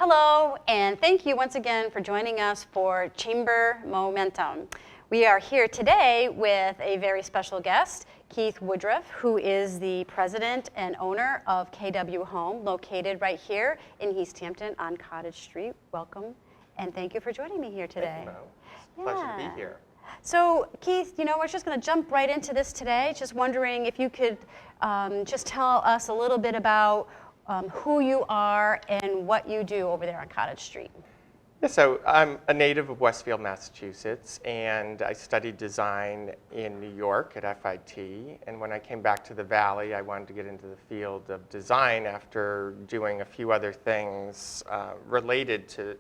Hello, and thank you once again for joining us for Chamber Momentum. We are here today with a very special guest, Keith Woodruff, who is the president and owner of KW Home, located right here in East Hampton on Cottage Street. Welcome, and thank you for joining me here today. Thank you, Mo. It's a pleasure to be here. So, Keith, we're just going to jump right into this today. Just wondering if you could just tell us a little bit about who you are and what you do over there on Cottage Street. Yeah, so I'm a native of Westfield, Massachusetts, and I studied design in New York at FIT. And when I came back to the Valley, I wanted to get into the field of design after doing a few other things related to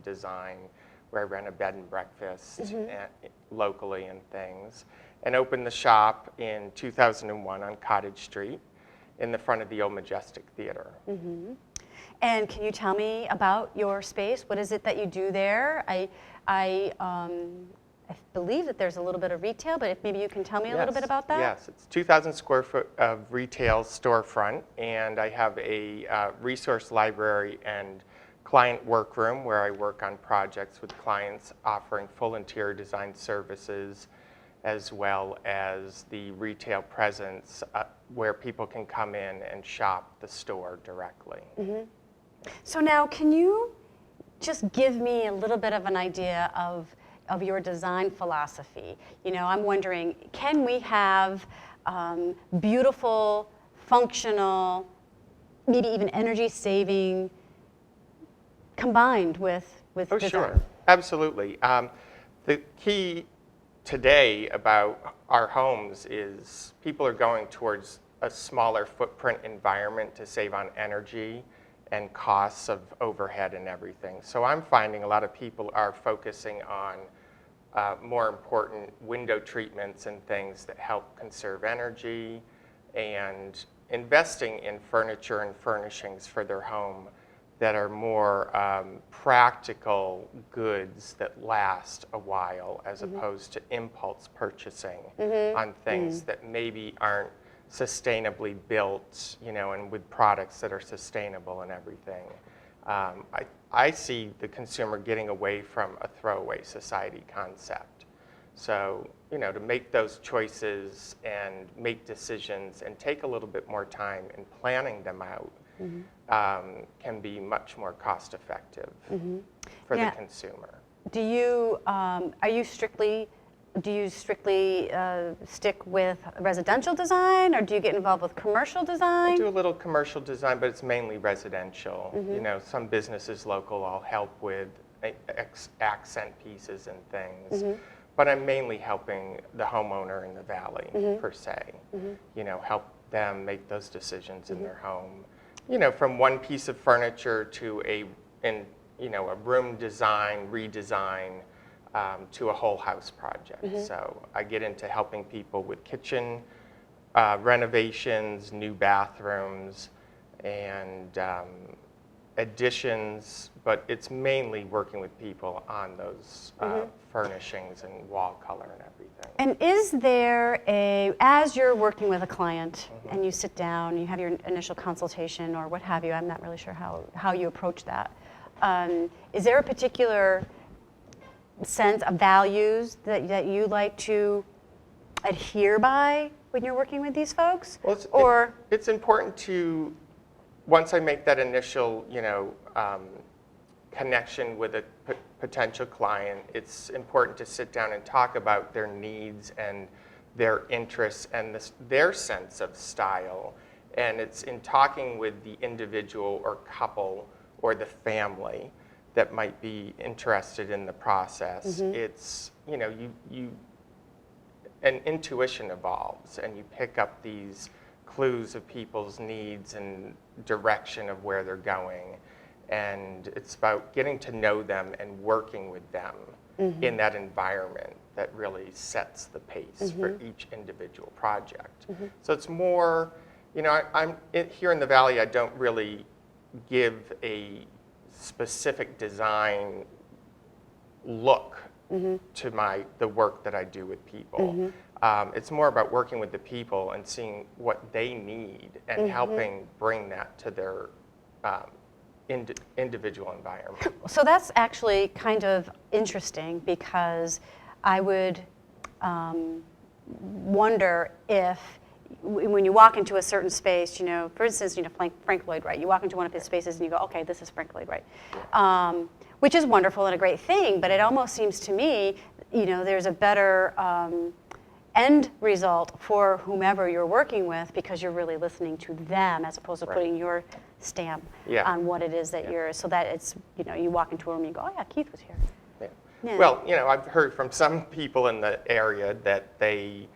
design, where I ran a bed and breakfast locally and things, and opened the shop in 2001 on Cottage Street, in the front of the old Majestic Theater. Mm-hmm. And can you tell me about your space? What is it that you do there? I believe that there's a little bit of retail, but if maybe you can tell me a little bit about that? Yes, it's 2,000 square foot of retail storefront, and I have a resource library and client workroom where I work on projects with clients offering full interior design services, as well as the retail presence where people can come in and shop the store directly. Mm-hmm. So now, can you just give me a little bit of an idea of your design philosophy? I'm wondering, can we have beautiful, functional, maybe even energy-saving combined with design? Sure, absolutely. The key today about our homes is people are going towards a smaller footprint environment to save on energy and costs of overhead and everything. So I'm finding a lot of people are focusing on more important window treatments and things that help conserve energy, and investing in furniture and furnishings for their home that are more practical goods that last a while, as opposed to impulse purchasing on things that maybe aren't sustainably built, and with products that are sustainable and everything. I see the consumer getting away from a throwaway society concept. So, to make those choices and make decisions and take a little bit more time in planning them out can be much more cost effective for the consumer. Do you strictly stick with residential design, or do you get involved with commercial design? I do a little commercial design, but it's mainly residential. Some businesses local I'll help with accent pieces and things. But I'm mainly helping the homeowner in the Valley, per se. Help them make those decisions in their home. From one piece of furniture to a room design, redesign, to a whole house project. So I get into helping people with kitchen renovations, new bathrooms, and additions, but it's mainly working with people on those furnishings and wall color and everything. And is there as you're working with a client and you sit down, you have your initial consultation or what have you, I'm not really sure how you approach that. Is there a particular sense of values that you like to adhere by when you're working with these folks? Well, it's important to, once I make that initial, connection with a potential client, it's important to sit down and talk about their needs and their interests and their sense of style. And it's in talking with the individual or couple or the family that might be interested in the process. It's, an intuition evolves, and you pick up these clues of people's needs and direction of where they're going. And it's about getting to know them and working with them in that environment that really sets the pace for each individual project. So it's more, I'm here in the Valley, I don't really give a specific design look to the work that I do with people. It's more about working with the people and seeing what they need and helping bring that to their individual environment. So that's actually kind of interesting because I would wonder if when you walk into a certain space, for instance, Frank Lloyd Wright, you walk into one of his spaces and you go, okay, this is Frank Lloyd Wright, which is wonderful and a great thing, but it almost seems to me, there's a better end result for whomever you're working with because you're really listening to them as opposed to putting your stamp on what it is that you're, so that it's, you walk into a room and you go, oh yeah, Keith was here. Yeah. Yeah. Well, I've heard from some people in the area that they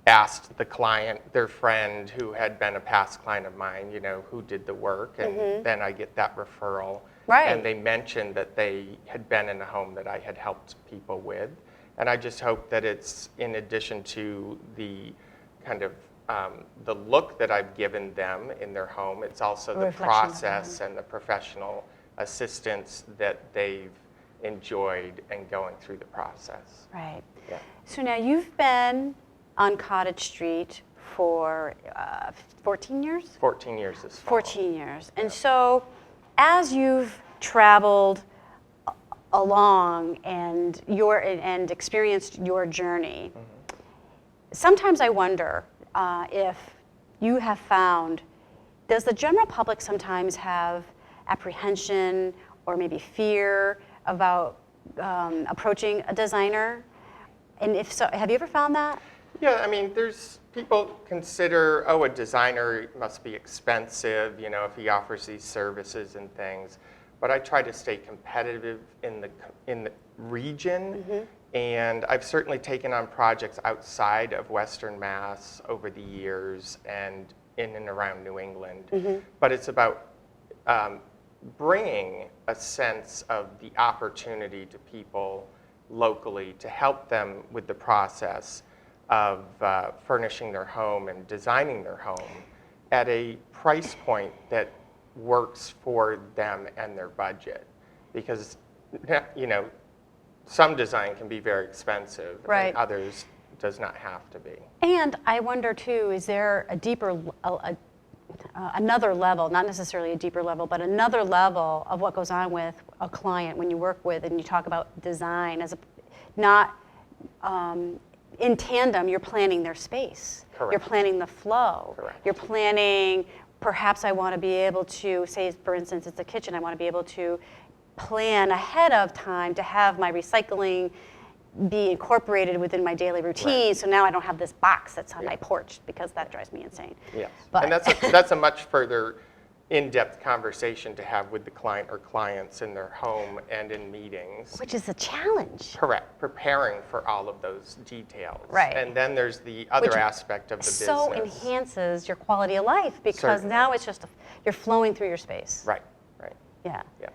asked the client, their friend who had been a past client of mine, who did the work, and then I get that referral. Right. And they mentioned that they had been in a home that I had helped people with. And I just hope that it's in addition to the kind of the look that I've given them in their home, it's also the process and the professional assistance that they've enjoyed and going through the process. Right. Yeah. So now you've been on Cottage Street for 14 years? 14 years this fall. 14 years. And so as you've traveled along and experienced your journey, sometimes I wonder if you have found, does the general public sometimes have apprehension or maybe fear about approaching a designer? And if so, have you ever found that? Yeah, I mean, there's people consider, a designer must be expensive, if he offers these services and things. But I try to stay competitive in the region, and I've certainly taken on projects outside of Western Mass over the years and in and around New England. But it's about bringing a sense of the opportunity to people locally to help them with the process of furnishing their home and designing their home at a price point that works for them and their budget. Because, some design can be very expensive, and others does not have to be. And I wonder too, is there a deeper, another level, not necessarily a deeper level, but another level of what goes on with a client when you work with and you talk about design as not in tandem, you're planning their space. Correct. You're planning the flow. Correct. You're planning, perhaps I want to be able to, say for instance it's a kitchen, I want to be able to plan ahead of time to have my recycling be incorporated within my daily routine, so now I don't have this box that's on my porch because that drives me insane. Yes, But and that's a much further in-depth conversation to have with the client or clients in their home and in meetings. which is a challenge. Correct, preparing for all of those details. Right. And then there's the other Which aspect of the so business. enhances your quality of life because Certainly. now it's just you're flowing through your space. Right. Yeah. Yeah.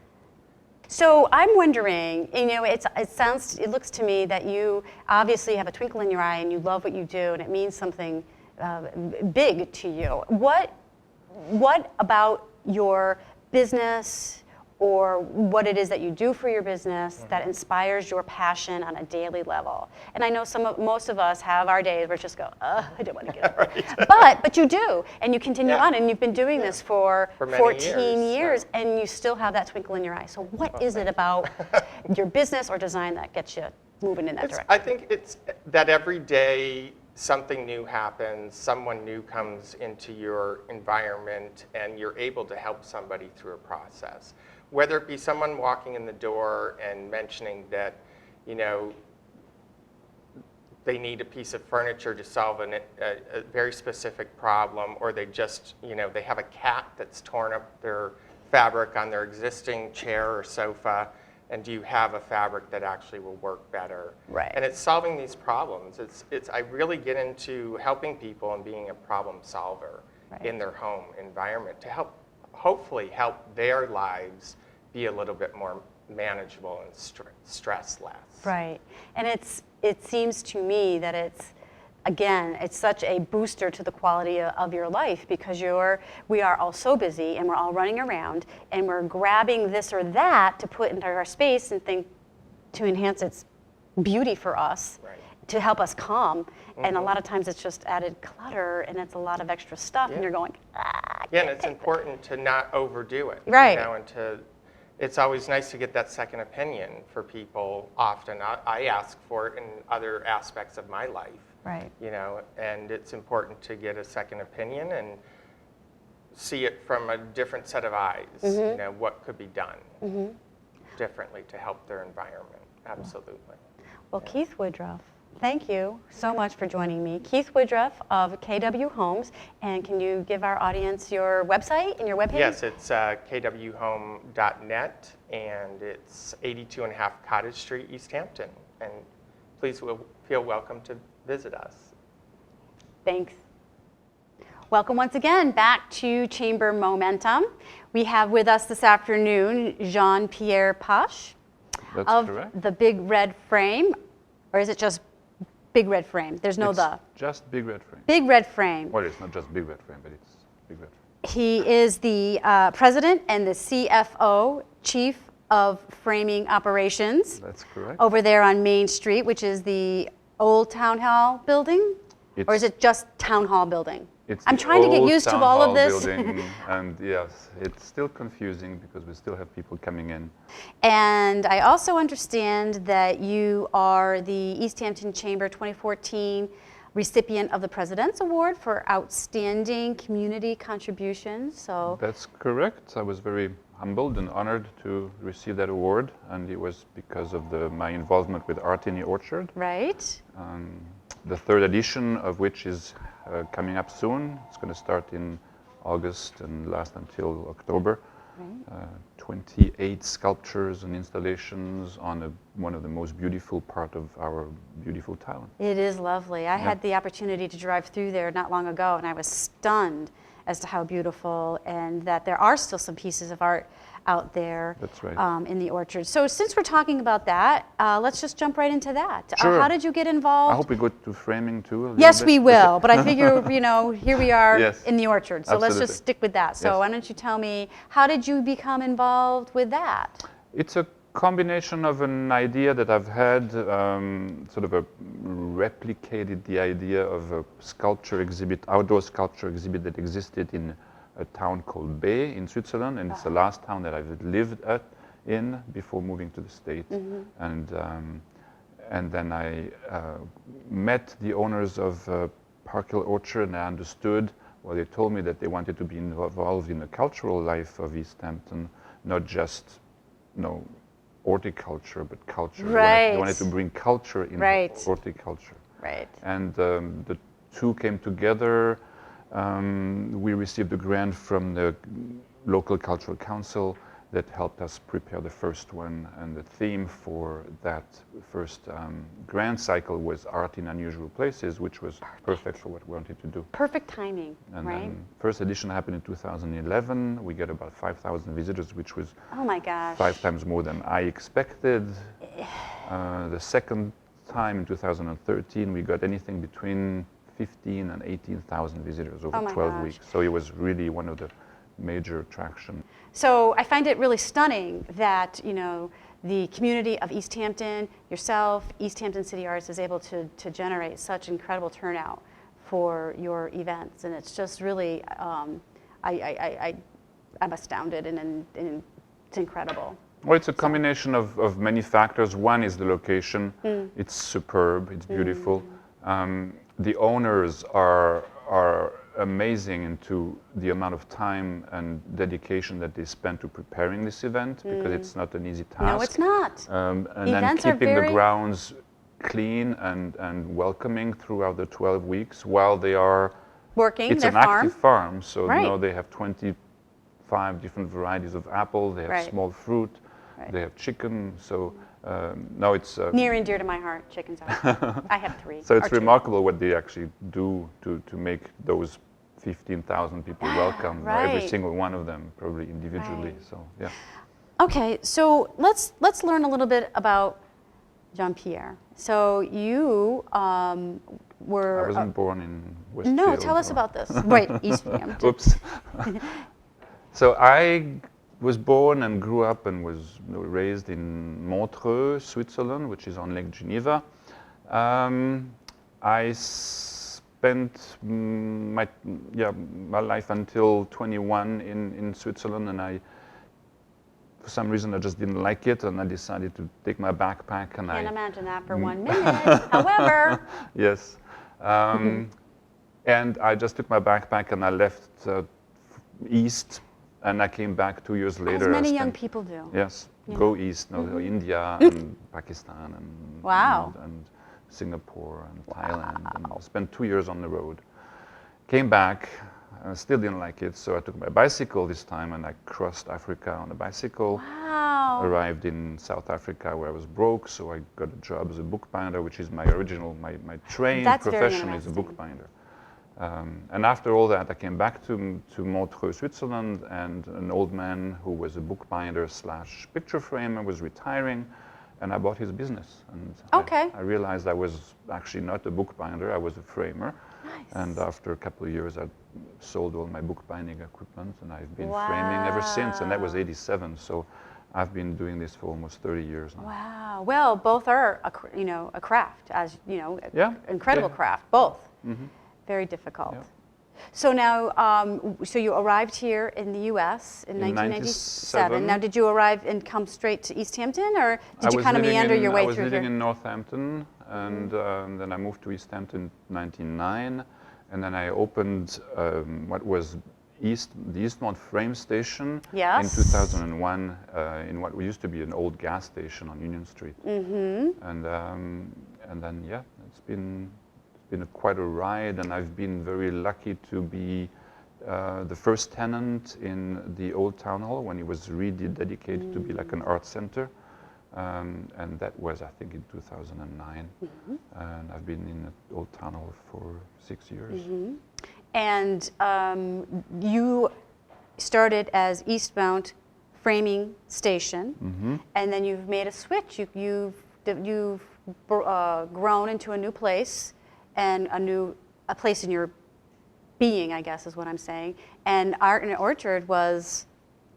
So I'm wondering, it looks to me that you obviously have a twinkle in your eye and you love what you do and it means something big to you. What about your business or what it is that you do for your business that inspires your passion on a daily level? And I know most of us have our days where we just go, I don't want to get up. But you do, and you continue on, and you've been doing this for many 14 years, yeah. and you still have that twinkle in your eye. So what is it about your business or design that gets you moving in that direction? I think it's that every day something new happens, someone new comes into your environment, and you're able to help somebody through a process. Whether it be someone walking in the door and mentioning that, they need a piece of furniture to solve a very specific problem, or they just, they have a cat that's torn up their fabric on their existing chair or sofa, and do you have a fabric that actually will work better? Right. And it's solving these problems. I really get into helping people and being a problem solver in their home environment to hopefully help their lives be a little bit more manageable and stress less. Right. And it seems to me that it's such a booster to the quality of your life because we are all so busy and we're all running around and we're grabbing this or that to put into our space and think to enhance its beauty for us, to help us calm. And a lot of times it's just added clutter and it's a lot of extra stuff and you're going, Yeah, and it's important to not overdo it. Right. You know, it's always nice to get that second opinion for people often. I ask for it in other aspects of my life. Right. You know, and it's important to get a second opinion and see it from a different set of eyes. You know, what could be done differently to help their environment. Absolutely. Well, Keith Woodruff, thank you so much for joining me. Keith Woodruff of KW Homes, and can you give our audience your website and your webpage? Yes, it's kwhome.net, and it's 82.5 Cottage Street, East Hampton. And please feel welcome to visit us. Thanks. Welcome once again back to Chamber Momentum. We have with us this afternoon Jean-Pierre Pache of correct. the Big Red Frame, or is it just Big Red Frame? There's no It's the. just Big Red Frame. Big Red Frame. Well, it's not just Big Red Frame, but it's Big Red Frame. He is the president and the CFO, Chief of Framing Operations, That's correct. over there on Main Street, which is the old Town Hall building? Or is It's- it just Town Hall building? It's I'm the trying to get old used to Town all of Hall this. building, and yes, it's still confusing because we still have people coming in. And I also understand that you are the East Hampton Chamber 2014 recipient of the President's Award for Outstanding Community Contributions. So That's correct. I was very humbled and honored to receive that award, and it was because of my involvement with Art in the Orchard. right? The third edition of which is coming up soon. It's going to start in August and last until October. 28 sculptures and installations on one of the most beautiful part of our beautiful town. It is lovely. I had the opportunity to drive through there not long ago, and I was stunned as to how beautiful, and that there are still some pieces of art out there. That's right. In the orchard. So since we're talking about that, let's just jump right into that. Sure. How did you get involved? I hope we go to framing too. A little Yes, bit. we will. But I figure, here we are Yes, in the orchard. So let's absolutely. just stick with that. So Yes. why don't you tell me, how did you become involved with that? It's a combination of an idea that I've had, sort of replicated the idea of a sculpture exhibit, outdoor sculpture exhibit that existed in a town called Bay in Switzerland, and it's the last town that I've lived in before moving to the States. And then I met the owners of Park Hill Orchard, and I understood, well, they told me that they wanted to be involved in the cultural life of East Hampton, not just, horticulture, but culture. Right. They wanted to bring culture in Right. horticulture. Right. And the two came together. We received a grant from the local cultural council that helped us prepare the first one. And the theme for that first grant cycle was Art in Unusual Places, which was perfect for what we wanted to do. Perfect timing, And right? then first edition happened in 2011. We got about 5,000 visitors, which was Oh my gosh. 5 times more than I expected. The second time in 2013, we got anything between 15 and 18,000 visitors over Oh my 12 gosh. weeks. So it was really one of the major attractions. So I find it really stunning that, the community of East Hampton, yourself, East Hampton City Arts is able to generate such incredible turnout for your events. And it's just really, I'm astounded and it's incredible. Well, it's a combination of many factors. One is the location. It's superb. It's beautiful. The owners are amazing into the amount of time and dedication that they spend to preparing this event, because it's not an easy task. No, it's not. And Events then are keeping very- the grounds clean and welcoming throughout the 12 weeks while they are. Working It's their an farm. active farm, so Right. they have 25 different varieties of apple. They have Right. small fruit. Right. They have chicken. So now it's. Near and dear to my heart, chickens are. I have 3. So it's or 2. remarkable what they actually do to make those 15,000 people welcome, every Right. single one of them, probably individually. Right. So yeah. Okay, so let's learn a little bit about Jean-Pierre. So you were. I wasn't born in Westfield. No, tell us or- about this. Right, East Hampton. Oops. So I was born and grew up and was raised in Montreux, Switzerland, which is on Lake Geneva. I spent my life until 21 in Switzerland, and for some reason I just didn't like it, and I decided to take my backpack and Can't imagine that for 1 minute. However, yes. And I just took my backpack and I left east, and I came back 2 years later. as many I young spent- people do. Yes, Yeah. go east, India and Pakistan and, Wow. and Singapore and Thailand. And I spent 2 years on the road. Came back, I still didn't like it, so I took my bicycle this time and I crossed Africa on a bicycle. Wow. Arrived in South Africa where I was broke, so I got a job as a bookbinder, which is my trained That's very profession is a interesting. bookbinder. And after all that, I came back to Montreux, Switzerland, and an old man who was a bookbinder / picture framer was retiring, and I bought his business. And Okay. I realized I was actually not a bookbinder, I was a framer. Nice. And after a couple of years, I sold all my bookbinding equipment, and I've been framing ever since, and that was Wow. '87, so I've been doing this for almost 30 years now. Wow. Well, both are a craft, as Yeah, incredible yeah. craft. Both. Mm-hmm. Very difficult. Yeah. So now, so you arrived here in the U.S. in 1997. 97. Now, did you arrive and come straight to East Hampton, or did you kind of meander your way through I was living here? in Northampton, and then I moved to East Hampton in '99, and then I opened what was the Eastmont Frame Station Yes. in 2001 in what used to be an old gas station on Union Street. Mm-hmm. And then it's been quite a ride, and I've been very lucky to be the first tenant in the old town hall when it was rededicated to be like an art center. And that was, I think, in 2009. And I've been in the old town hall for 6 years. And you started as Eastmount Framing Station, and then you've made a switch. You've grown into a new place, and a place in your being, I guess, is what I'm saying. And Art in Orchard was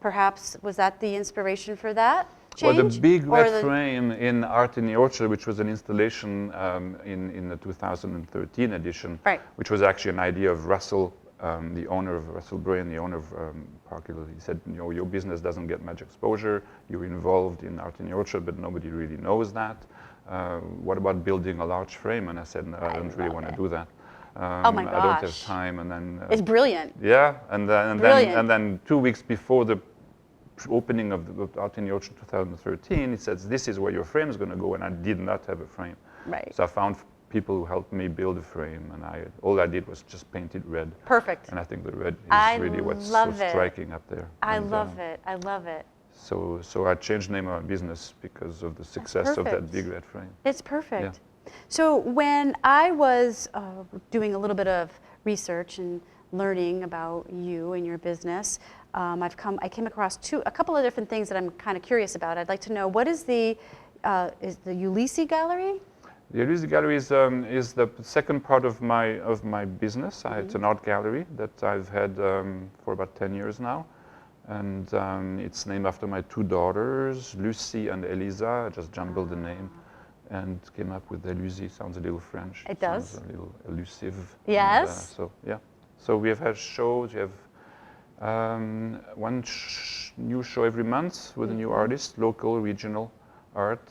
that the inspiration for that change? Well, the big Or red frame in Art in the Orchard, which was an installation in the 2013 edition, Right. which was actually an idea of Russell, the owner of Russell Brain, the owner of Park Hill. He said, your business doesn't get much exposure. You're involved in Art in the Orchard, but nobody really knows that. What about building a large frame? And I said, no, I don't really want to do that. Oh my I don't have gosh. time. And then It's brilliant. yeah, and Brilliant. then 2 weeks before the opening of the Art in the Orchard 2013, he says, this is where your frame is going to go, and I did not have a frame. Right. So I found people who helped me build a frame, and all I did was just paint it red. Perfect. And I think the red is I really what's so love it. striking up there. I And, love it. I love it. So I changed the name of my business because of the success of that perfect. big red frame. It's perfect. So when I was doing a little bit of research and learning about you and your business, I came across a couple of different things that I'm kind of curious about. I'd like to know, what is the Ulysses Gallery? The Ulysses Gallery is the second part of my business. It's an art gallery that I've had for about 10 years now. And it's named after my two daughters, Lucy and Elisa. I just jumbled the name and came up with Ulysses. Sounds a little French. It does. Sounds a little elusive. Yes. And, so we have had shows. We have one new show every month with a new artist, local, regional art.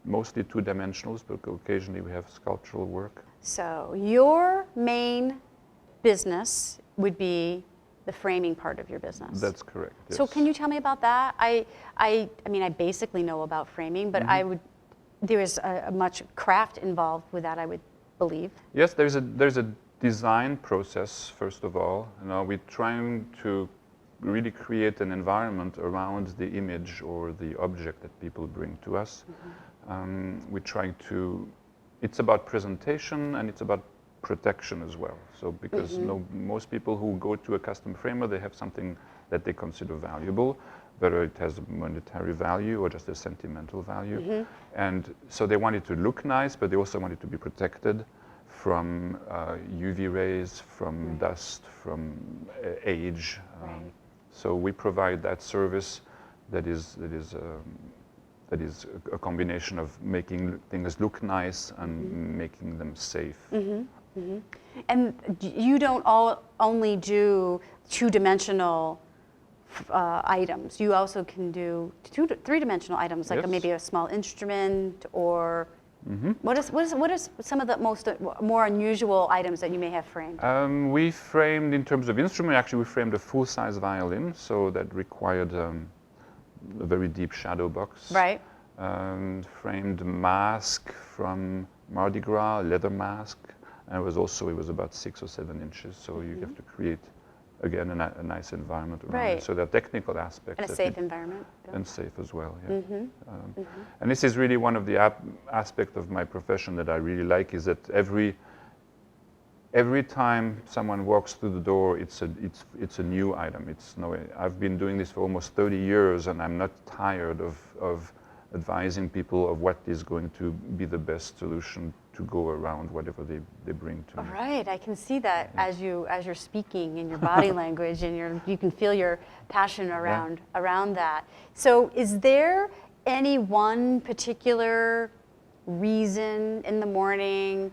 Mostly two-dimensionals, but occasionally we have sculptural work. So your main business would be the framing part of your business. That's correct. Yes. So can you tell me about that? I mean, I basically know about framing, but there is a much craft involved with that, I would believe. Yes, there's a design process, first of all. We're trying to really create an environment around the image or the object that people bring to us. We're trying it's about presentation and it's about protection as well. So because most people who go to a custom framer, they have something that they consider valuable, whether it has a monetary value or just a sentimental value. And so they want it to look nice, but they also want it to be protected from UV rays, from dust, from age. So we provide that service that is a combination of making things look nice and making them safe. And you don't only do two-dimensional items. You also can do three-dimensional items, like Yes. maybe a small instrument, or what is some of the more unusual items that you may have framed? We framed, in terms of instrument, actually we framed a full-size violin, so that required a very deep shadow box. Right. Framed mask from Mardi Gras, leather mask, and it was about 6 or 7 inches, so you have to create, again, a nice environment around Right. it. So there are technical aspects. In a that safe environment. and safe as well, yeah. And this is really one of the aspects of my profession that I really like, is that every time someone walks through the door, it's a new item. I've been doing this for almost 30 years, and I'm not tired of advising people of what is going to be the best solution to go around whatever they bring to me. Right, I can see that as you're speaking in your body language, and you can feel your passion around that. So, is there any one particular reason in the morning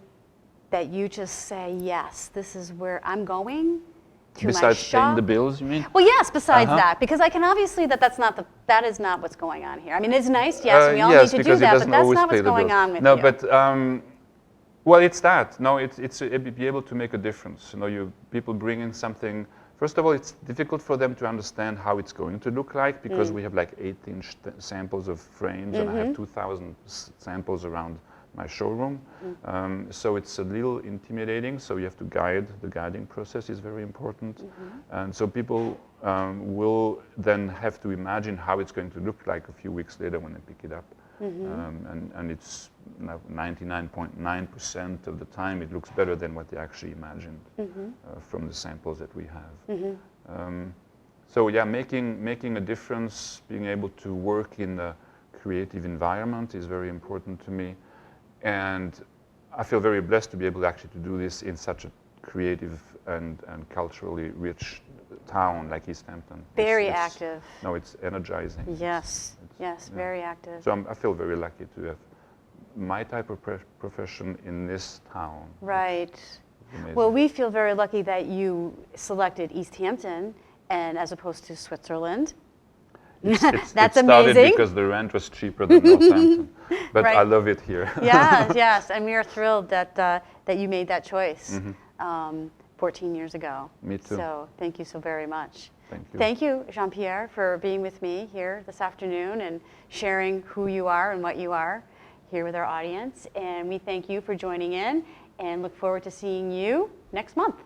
that you just say, yes, this is where I'm going to my Besides shop? paying the bills, you mean? Well, yes, besides that, because I can obviously that is not what's going on here. I mean, it's nice, yes, we all yes, need to do because it that, but doesn't that's always not pay what's the going bills. on with no, you. but well, it's that. No, it's be able to make a difference. People bring in something. First of all, it's difficult for them to understand how it's going to look like, because we have like 8-inch samples of frames, and I have 2,000 samples around my showroom. So it's a little intimidating. So you have to guide. The guiding process is very important. And so people will then have to imagine how it's going to look like a few weeks later when they pick it up. And it's 99.9% of the time it looks better than what they actually imagined from the samples that we have. So yeah, making a difference, being able to work in a creative environment is very important to me. And I feel very blessed to be able actually to do this in such a creative and culturally rich town like East Hampton. Very active. No, it's energizing. Yes, very active. So I feel very lucky to have my type of profession in this town. Right. It's amazing. Well, we feel very lucky that you selected East Hampton and as opposed to Switzerland. That's it started amazing. because the rent was cheaper than Northampton, but Right. I love it here. Yes, and we are thrilled that you made that choice 14 years ago. Me too. So thank you so very much. Thank you. Thank you, Jean-Pierre, for being with me here this afternoon and sharing who you are and what you are here with our audience. And we thank you for joining in and look forward to seeing you next month.